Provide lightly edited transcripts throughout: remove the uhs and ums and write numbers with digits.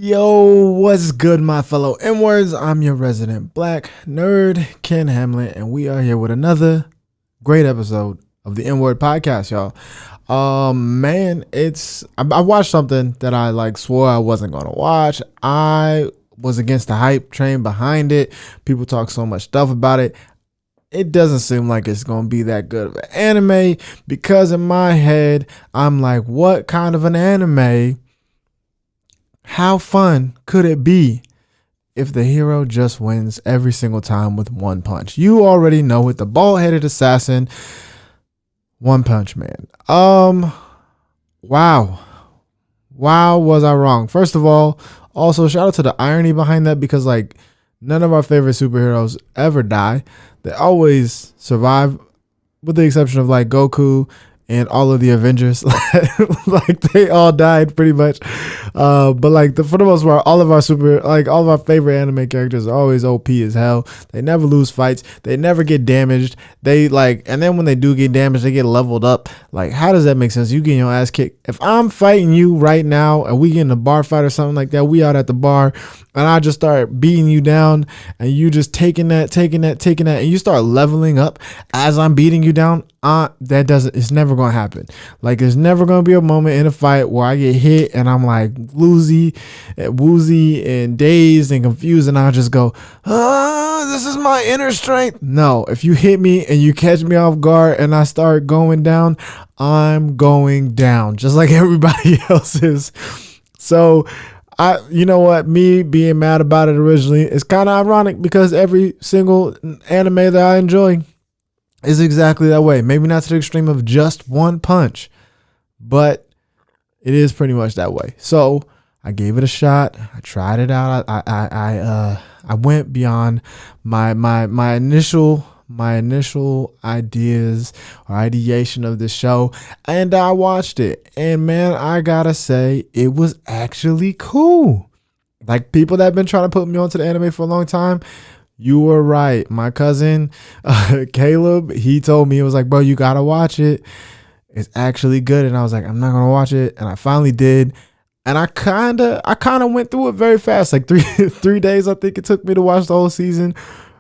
Yo, what's good, my fellow NWurds? I'm your resident black nerd, Ken Hamlin, and we are here with another great episode of the NWurd Podcast, y'all. Man, I watched something that I swore I wasn't gonna watch. I was against the hype train behind it. People talk so much stuff about it. It doesn't seem like it's gonna be that good of an anime, because in my head, I'm like, what kind of an anime? How fun could it be if the hero just wins every single time with one punch? You already know it, the bald-headed assassin, One Punch Man. Wow, was I wrong? First of all, also shout out to the irony behind that, because none of our favorite superheroes ever die. They always survive, with the exception of Goku and all of the Avengers. They all died pretty much. But for the most part, all of our favorite anime characters are always OP as hell. They never lose fights. They never get damaged. And then when they do get damaged, they get leveled up. How does that make sense? You getting your ass kicked. If I'm fighting you right now and we get in a bar fight or something like that, we out at the bar and I just start beating you down and you just taking that, and you start leveling up as I'm beating you down, it's never going to happen. There's never going to be a moment in a fight where I get hit and I'm woozy and dazed and confused, and I'll just go, this is my inner strength. No, if you hit me and you catch me off guard and I start going down, I'm going down just like everybody else is. So you know what, me being mad about it originally is kind of ironic, because every single anime that I enjoy is exactly that way. Maybe not to the extreme of just one punch, but it is pretty much that way. So I gave it a shot. I tried it out. I went beyond my initial ideas or ideation of the show, and I watched it. And man, I gotta say, it was actually cool. People that have been trying to put me onto the anime for a long time, you were right. My cousin Caleb, he told me, it was bro, you gotta watch it. It's actually good. And I was I'm not gonna watch it. And I finally did. And I kind of went through it very fast. 3 days, I think it took me to watch the whole season.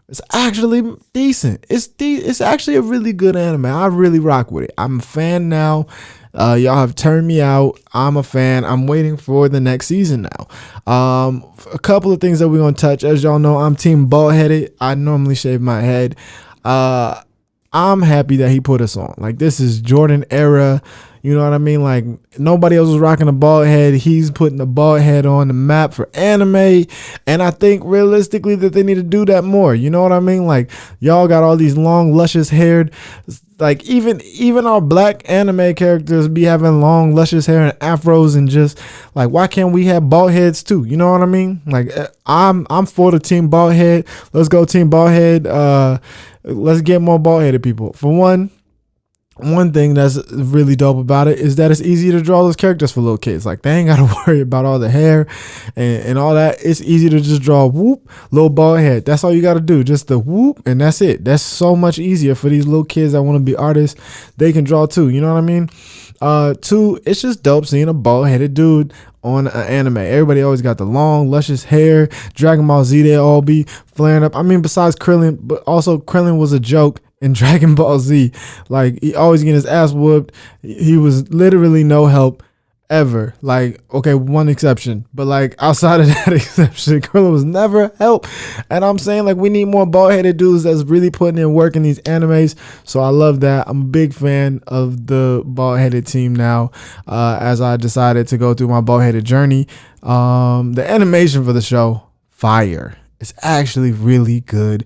It's actually decent. It's actually a really good anime. I really rock with it. I'm a fan now. Y'all have turned me out. I'm a fan. I'm waiting for the next season now. A couple of things that we're going to touch. As y'all know, I'm team bald headed. I normally shave my head. I'm happy that he put us on. This is Jordan era. You know what I mean? Nobody else was rocking a bald head. He's putting the bald head on the map for anime. And I think realistically that they need to do that more. You know what I mean? Y'all got all these long, luscious haired, even our black anime characters be having long, luscious hair and afros, and just why can't we have bald heads too? You know what I mean? I'm for the team bald head. Let's go team bald head. Let's get more bald headed people. For one thing that's really dope about it is that it's easy to draw those characters for little kids. They ain't got to worry about all the hair and all that. It's easy to just draw whoop, little bald head. That's all you got to do. Just the whoop, and that's it. That's so much easier for these little kids that want to be artists. They can draw too. You know what I mean? Two, it's just dope seeing a bald-headed dude on an anime. Everybody always got the long, luscious hair. Dragon Ball Z, they all be flaring up. I mean, besides Krillin, but also Krillin was a joke in Dragon Ball Z. He always getting his ass whooped. He was literally no help ever. Okay, one exception, but outside of that exception, Krillin was never help. And I'm saying we need more bald-headed dudes that's really putting in work in these animes. So I love that. I'm a big fan of the bald-headed team now, as I decided to go through my bald-headed journey. The animation for the show, fire. It's actually really good.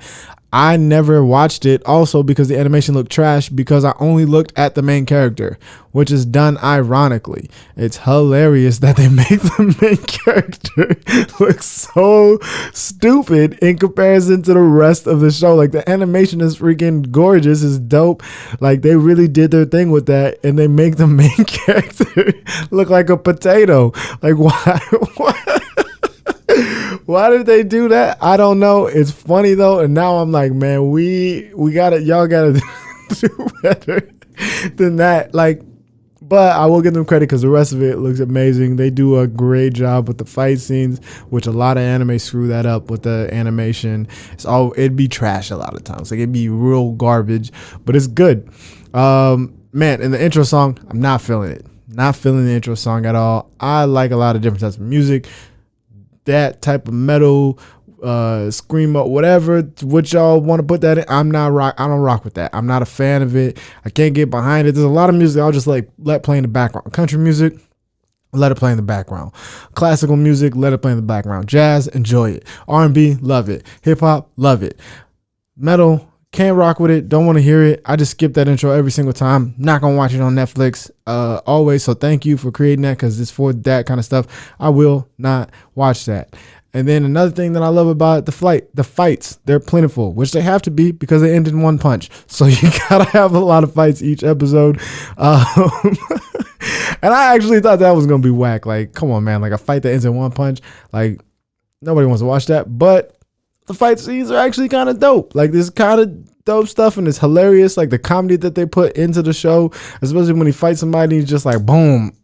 I never watched it also because the animation looked trash, because I only looked at the main character, which is done ironically. It's hilarious that they make the main character look so stupid in comparison to the rest of the show. The animation is freaking gorgeous. It's dope. They really did their thing with that, and they make the main character look like a potato. Why? Why did they do that? I don't know. It's funny though, and now I'm man, y'all gotta do better than that. But I will give them credit because the rest of it looks amazing. They do a great job with the fight scenes, which a lot of anime screw that up with the animation. It'd be trash a lot of times. Like it'd be real garbage, but it's good. Man, in the intro song, I'm not feeling it. Not feeling the intro song at all. I like a lot of different types of music. That type of metal, screamo, whatever, what y'all want to put that in, I don't rock with that. I'm not a fan of it. I can't get behind it. There's a lot of music I'll just like let play in the background. Country music, let it play in the background. Classical music, let it play in the background. Jazz, enjoy it. R&B, love it. Hip hop, love it. Metal, can't rock with it. Don't want to hear it. I just skip that intro every single time. Not gonna watch it on Netflix always. So thank you for creating that, because it's for that kind of stuff. I will not watch that. And then another thing that I love about the fights, they're plentiful, which they have to be because they end in one punch. So you gotta have a lot of fights each episode. And I actually thought that was gonna be whack. Like, come on, man! Like a fight that ends in one punch. Like nobody wants to watch that. But the fight scenes are actually kind of dope. Like this kind of dope stuff, and it's hilarious. Like the comedy that they put into the show, especially when he fights somebody, he's just like boom.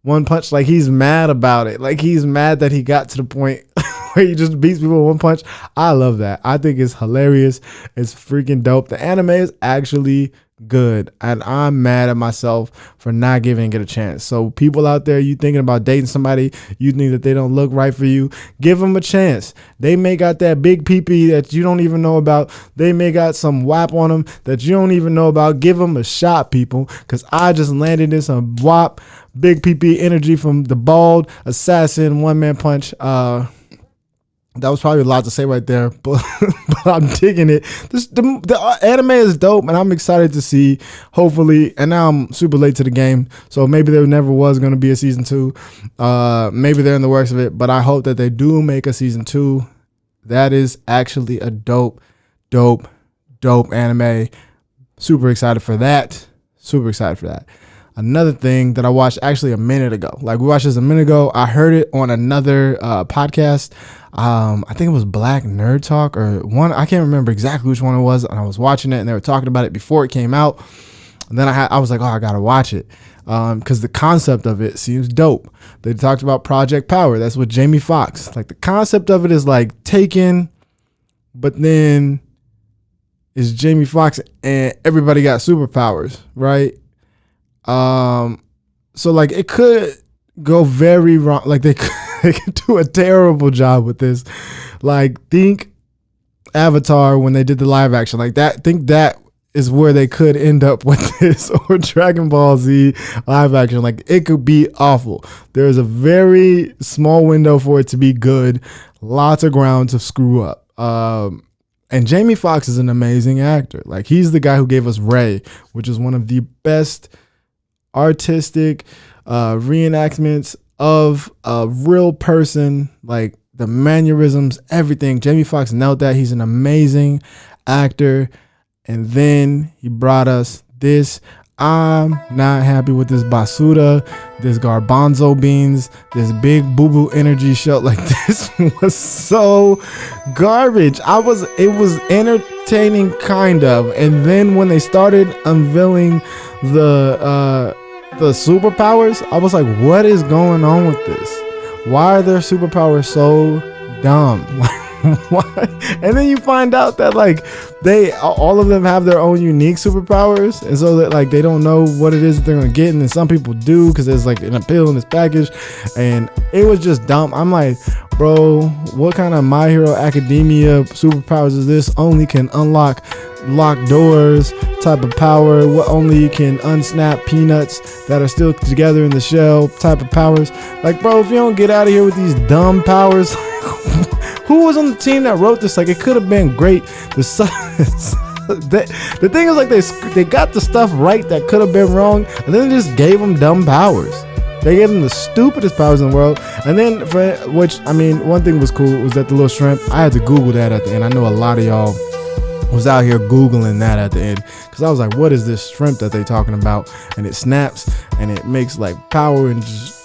One punch, like he's mad about it. Like he's mad that he got to the point where he just beats people with one punch. I love that. I think it's hilarious. It's freaking dope. The anime is actually good, and I'm mad at myself for not giving it a chance. So people out there, you thinking about dating somebody, you think that they don't look right for you, give them a chance. They may got that big pee-pee that you don't even know about. They may got some WAP on them that you don't even know about. Give them a shot, people, because I just landed in some WAP big pee-pee energy from the bald assassin one-man punch. That was probably a lot to say right there, but I'm digging it. The anime is dope, and I'm excited to see, hopefully, and now I'm super late to the game, so maybe there never was going to be a season 2. Maybe they're in the works of it, but I hope that they do make a season 2. That is actually a dope anime. Super excited for that. Another thing that I watched actually a minute ago. Like we watched this a minute ago. I heard it on another podcast. I think it was Black Nerd Talk or one. I can't remember exactly which one it was. And I was watching it and they were talking about it before it came out. And then I was like, oh, I got to watch it. Because the concept of it seems dope. They talked about Project Power. That's with Jamie Foxx. Like the concept of it is like Taken, but then it's Jamie Foxx and everybody got superpowers, right? So like it could go very wrong. Like they could do a terrible job with this. Like think Avatar when they did the live action like that. Think that is where they could end up with this, or Dragon Ball Z live action. Like it could be awful. There's a very small window for it to be good. Lots of ground to screw up. And Jamie Foxx is an amazing actor. Like he's the guy who gave us Ray, which is one of the best artistic reenactments of a real person, like the mannerisms, everything. Jamie Foxx nailed that. He's an amazing actor. And then he brought us this. I'm not happy with this basura, this garbanzo beans, this big boo-boo energy show. Like this was so garbage. It was entertaining kind of. And then when they started unveiling the superpowers, I was like, what is going on with this? Why are their superpowers so dumb? Why? And then you find out that like all of them have their own unique superpowers, and so that like they don't know what it is that they're gonna get, and then some people do because there's like an appeal in this package, and it was just dumb. I'm like, bro, what kind of My Hero Academia superpowers is this? Only can unlock locked doors type of power. What only can unsnap peanuts that are still together in the shell type of powers. Like, bro, if you don't get out of here with these dumb powers. Who was on the team that wrote this? Like, it could have been great. The thing is, like, they got the stuff right that could have been wrong, and then they just gave them dumb powers. They gave them the stupidest powers in the world. And then, one thing was cool was that the little shrimp, I had to Google that at the end. I know a lot of y'all was out here Googling that at the end, because I was like, what is this shrimp that they talking about? And it snaps, and it makes, like, power and just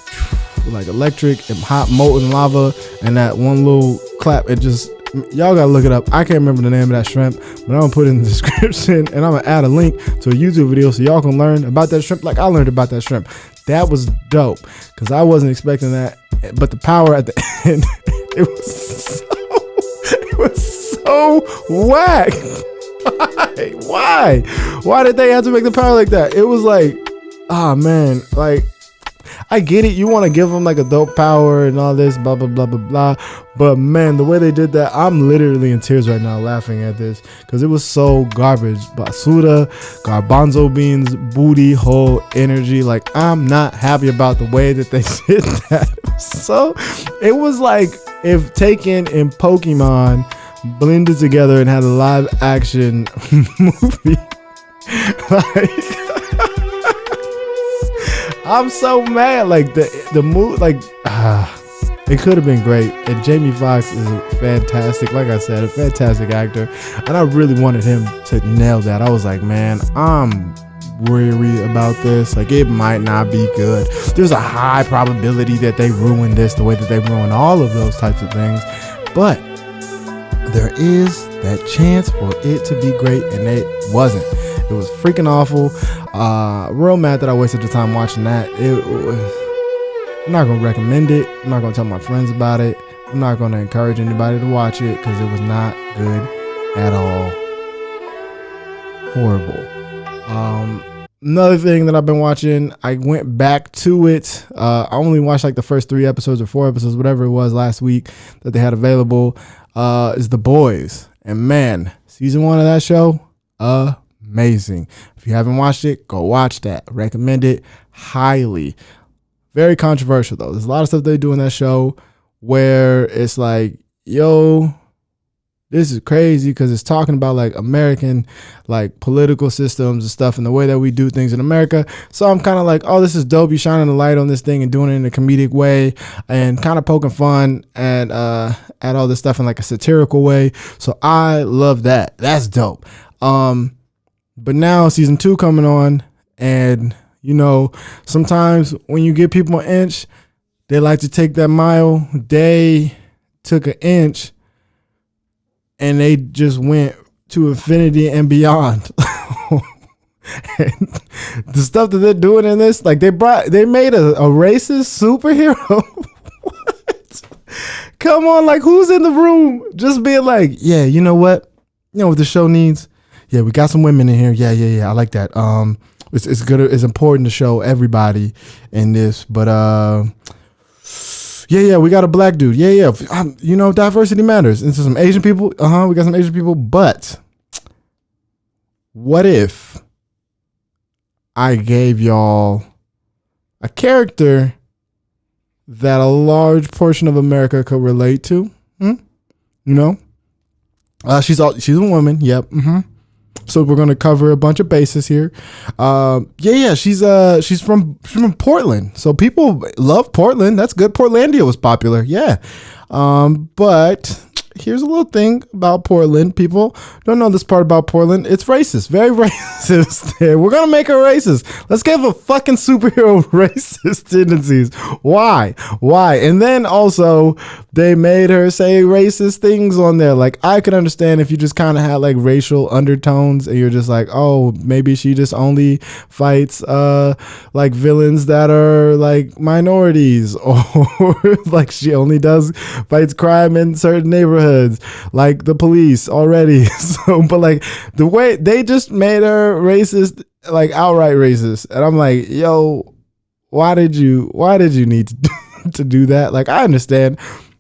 like electric and hot molten lava, and that one little clap, it just Y'all gotta look it up. I can't remember the name of that shrimp, but I'm gonna put it in the description, and I'm gonna add a link to a YouTube video so y'all can learn about that shrimp like I learned about that shrimp. That was dope because I wasn't expecting that, but the power at the end, it was so whack. Why did they have to make the power like that? It was like, oh man, like, I get it. You want to give them like a dope power and all this, blah, blah, blah, blah, blah. But man, the way they did that, I'm literally in tears right now laughing at this because it was so garbage. Basura, garbanzo beans, booty hole energy. Like, I'm not happy about the way that they did that. So it was like if Taken and Pokemon blended together and had a live action movie. Like, I'm so mad. Like the movie, like it could have been great. And Jamie Foxx is fantastic. Like I said, a fantastic actor, and I really wanted him to nail that. I was like, man, I'm weary about this. Like, it might not be good. There's a high probability that they ruin this the way that they ruin all of those types of things, but there is that chance for it to be great, and it wasn't. It was freaking awful. Real mad that I wasted the time watching that. I'm not gonna recommend it. I'm not gonna tell my friends about it. I'm not gonna encourage anybody to watch it because it was not good at all. Horrible. Another thing that I've been watching, I went back to it. I only watched like the first 3 episodes or 4 episodes, whatever it was last week that they had available. Is The Boys. And man, season 1 of that show, amazing. If you haven't watched it, go watch that. Recommend it highly. Very controversial though. There's a lot of stuff they do in that show where it's like, yo, this is crazy because it's talking about like American like political systems and stuff and the way that we do things in America. So I'm kind of like, oh, this is dope. You shining a light on this thing and doing it in a comedic way and kind of poking fun and at all this stuff in like a satirical way. So I love that. That's dope. But now season 2 coming on, and you know, sometimes when you give people an inch, they like to take that mile. They took an inch and they just went to infinity and beyond. And the stuff that they're doing in this, like they made a racist superhero. What? Come on, like who's in the room just being like, yeah, you know what? You know what the show needs? Yeah, we got some women in here. Yeah. I like that. It's good. It's important to show everybody in this, but yeah, we got a black dude. Yeah. You know, diversity matters. And so some Asian people. We got some Asian people. But what if I gave y'all a character that a large portion of America could relate to? You know, she's a woman. Yep. So we're gonna cover a bunch of bases here. She's from Portland, so people love Portland. That's good. Portlandia was popular, yeah. But here's a little thing about Portland. People don't know this part about Portland. It's racist, very racist. There, we're gonna make her racist. Let's give a fucking superhero racist tendencies. Why? And then also they made her say racist things on there. Like, I could understand if you just kind of had like racial undertones and you're just like, oh, maybe she just only fights like villains that are like minorities, or like she only fights crime in certain neighborhoods, like the police already. So, but like the way they just made her racist, like outright racist, and I'm like, yo, why did you need to do that? Like, I understand.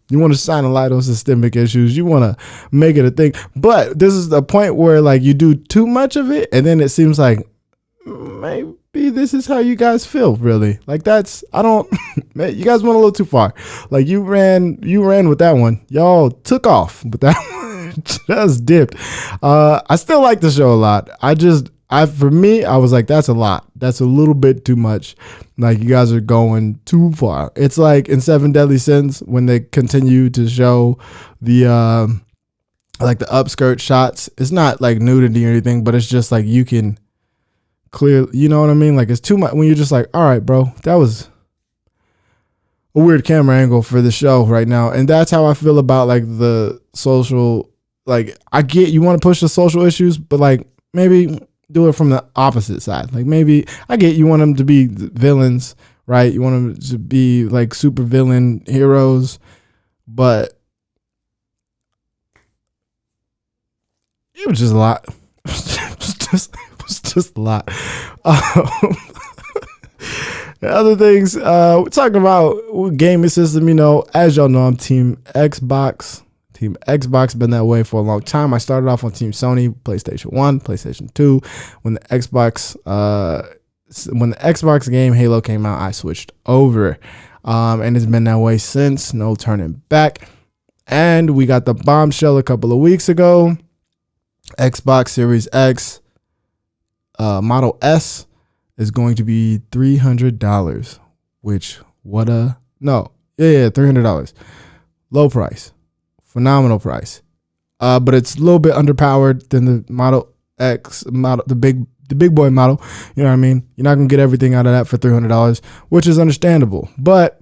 You want to shine a light on systemic issues. You want to make it a thing. But this is the point where like you do too much of it, and then it seems like maybe this is how you guys feel, really. Like, that's, I don't, man, you guys went a little too far. Like, you ran with that one. Y'all took off, but that one just dipped. I still like the show a lot. For me, I was like, that's a lot. That's a little bit too much. Like, you guys are going too far. It's like in 7 Deadly Sins when they continue to show the like the upskirt shots. It's not like nudity or anything, but it's just like you can clear, you know what I mean? Like, it's too much when you're just like, all right, bro, that was a weird camera angle for the show right now. And that's how I feel about like the social, like I get you want to push the social issues, but like maybe do it from the opposite side. Like maybe I get you want them to be villains, right? You want them to be like super villain heroes, but it was just a lot. It was just a lot. Other things, we're talking about gaming system. You know, as y'all know, I'm Team Xbox. Team Xbox, been that way for a long time. I started off on Team Sony, PlayStation 1, PlayStation 2. When the Xbox game Halo came out, I switched over. And it's been that way since, no turning back. And we got the bombshell a couple of weeks ago. Xbox Series X Model S is going to be $300, which $300. Low price, phenomenal price. But it's a little bit underpowered than the Model X model, the big boy model. You know what I mean? You're not gonna get everything out of that for $300, which is understandable. But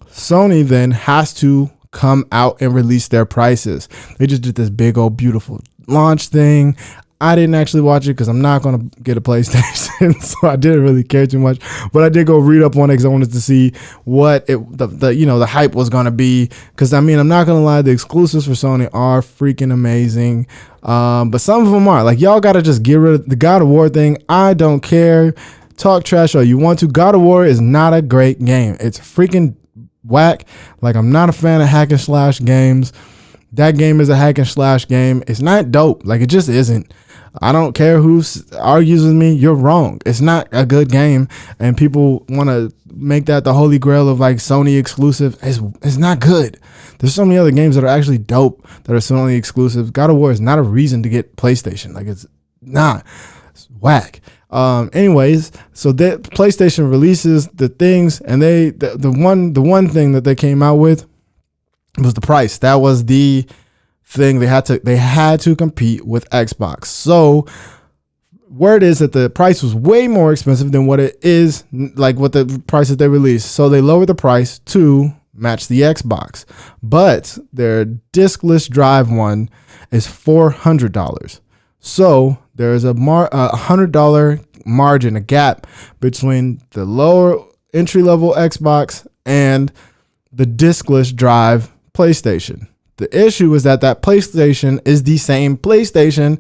Sony then has to come out and release their prices. They just did this big old beautiful launch thing. I didn't actually watch it because I'm not going to get a PlayStation, so I didn't really care too much. But I did go read up on it because I wanted to see what the hype was going to be. Because I mean, I'm not going to lie, the exclusives for Sony are freaking amazing. But some of them are like, y'all got to just get rid of the God of War thing. I don't care. Talk trash all you want to. God of War is not a great game. It's freaking whack. Like, I'm not a fan of hack and slash games. That game is a hack and slash game. It's not dope. Like, it just isn't. I don't care who argues with me. You're wrong. It's not a good game. And people want to make that the holy grail of like Sony exclusive. It's not good. There's so many other games that are actually dope that are Sony exclusive. God of War is not a reason to get PlayStation. Like, it's not. It's whack. Anyways, so that PlayStation releases the things, and the one thing that they came out with was the price. That was the thing. They had to compete with Xbox. So word is that the price was way more expensive than what it is, like what the price that they released. So they lowered the price to match the Xbox, but their diskless drive one is $400. So there's a $100 margin, a gap between the lower entry level Xbox and the diskless drive PlayStation. The issue is that PlayStation is the same PlayStation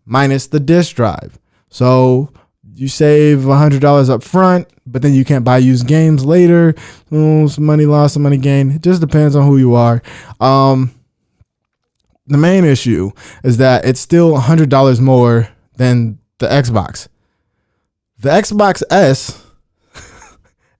minus the disc drive. So you save $100 up front, but then you can't buy used games later. Some money lost, some money gained. It just depends on who you are. The main issue is that it's still $100 more than the Xbox. The Xbox S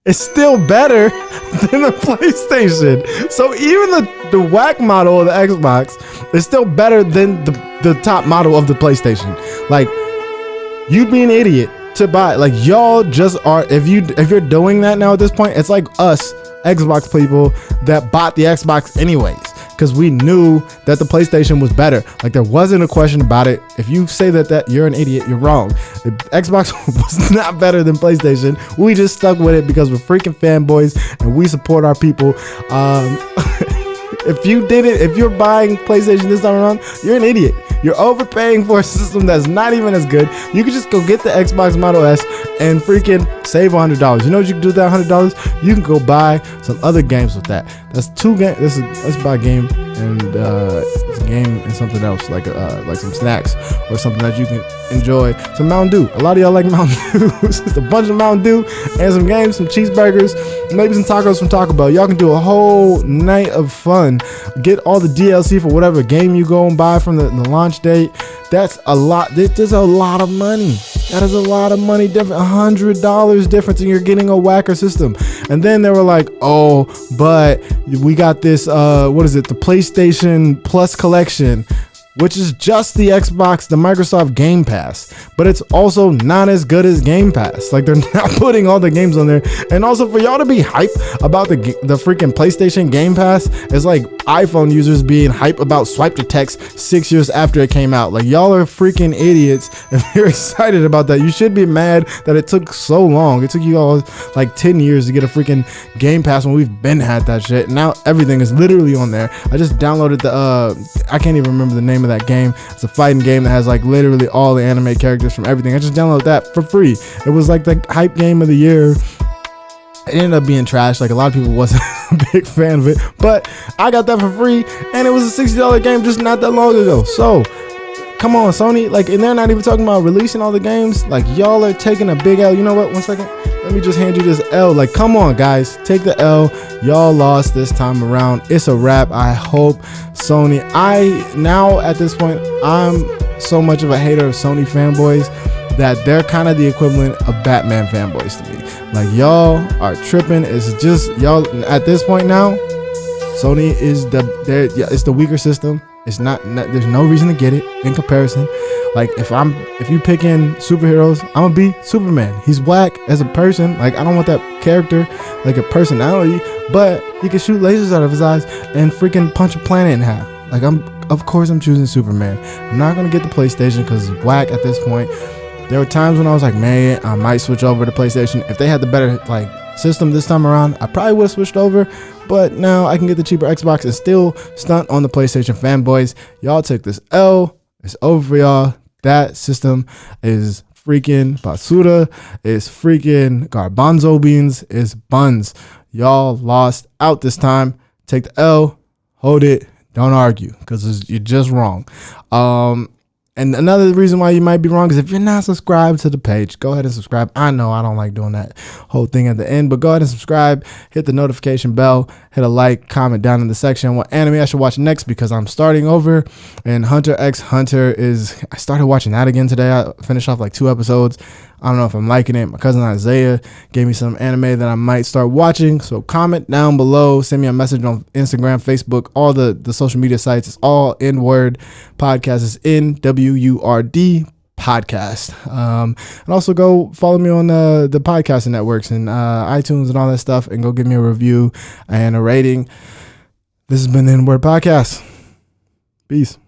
is still better than the PlayStation. So even the whack model of the Xbox is still better than the top model of the PlayStation. Like, you'd be an idiot to buy. Like, y'all just are. If you're doing that now at this point, it's like us Xbox people that bought the Xbox anyways, because we knew that the PlayStation was better. Like, there wasn't a question about it. If you say that you're an idiot, you're wrong. The Xbox was not better than PlayStation. We just stuck with it because we're freaking fanboys and we support our people. If you're buying PlayStation this time around, you're an idiot. You're overpaying for a system that's not even as good. You could just go get the Xbox Model S and freaking save $100. You know what you can do with that $100? You can go buy some other games with that. That's two games. Let's buy a game and it's a game and something else, like some snacks or something that you can enjoy. Some Mountain Dew. A lot of y'all like Mountain Dew. Just a bunch of Mountain Dew and some games, some cheeseburgers, maybe some tacos from Taco Bell. Y'all can do a whole night of fun. Get all the DLC for whatever game you go and buy from the launch date. That's a lot. There's a lot of money. That is a lot of money different. $100 difference, and you're getting a whacker system. And then they were like, oh, but we got this, the PlayStation Plus collection, which is just the Xbox, the Microsoft Game Pass, but it's also not as good as Game Pass. Like, they're not putting all the games on there. And also, for y'all to be hype about the freaking PlayStation Game Pass is like iPhone users being hype about swipe to text 6 years after it came out. Like, y'all are freaking idiots if you're excited about that. You should be mad that it took so long. It took you all like 10 years to get a freaking Game Pass when we've been had that shit. Now everything is literally on there. I just downloaded I can't even remember the name of that game. It's a fighting game that has like literally all the anime characters from everything. I just downloaded that for free. It was like the hype game of the year. It ended up being trash. Like, a lot of people wasn't a big fan of it, but I got that for free, and it was a $60 game just not that long ago. So come on, Sony. Like, and they're not even talking about releasing all the games. Like, y'all are taking a big L. You know what? 1 second. Let me just hand you this L. Like, come on, guys. Take the L. Y'all lost this time around. It's a wrap. I hope Sony. Now at this point, I'm so much of a hater of Sony fanboys that they're kind of the equivalent of Batman fanboys to me. Like, y'all are tripping. It's just y'all at this point now. Sony is it's the weaker system. It's not there's no reason to get it in comparison. Like, if you pick in superheroes, I'm gonna be Superman. He's whack as a person. Like, I don't want that character, like, a personality, but he can shoot lasers out of his eyes and freaking punch a planet in half. Like, of course I'm choosing Superman. I'm not gonna get the PlayStation because it's whack at this point. There were times when I was like, man, I might switch over to PlayStation. If they had the better like system this time around, I probably would have switched over. But now I can get the cheaper Xbox and still stunt on the PlayStation fanboys. Y'all took this L. It's over for y'all. That system is freaking basura. It's freaking garbanzo beans. It's buns. Y'all lost out this time. Take the L. Hold it. Don't argue because you're just wrong. And another reason why you might be wrong is if you're not subscribed to the page, go ahead and subscribe. I know I don't like doing that whole thing at the end, but go ahead and subscribe, hit the notification bell, hit a like, comment down in the section what anime I should watch next, because I'm starting over. And Hunter x Hunter I started watching that again today. I finished off like 2 episodes. I don't know if I'm liking it. My cousin Isaiah gave me some anime that I might start watching. So comment down below. Send me a message on Instagram, Facebook, all the social media sites. It's all NWurd Podcast. It's NWurd Podcast. And also go follow me on the podcasting networks and iTunes and all that stuff. And go give me a review and a rating. This has been the NWurd Podcast. Peace.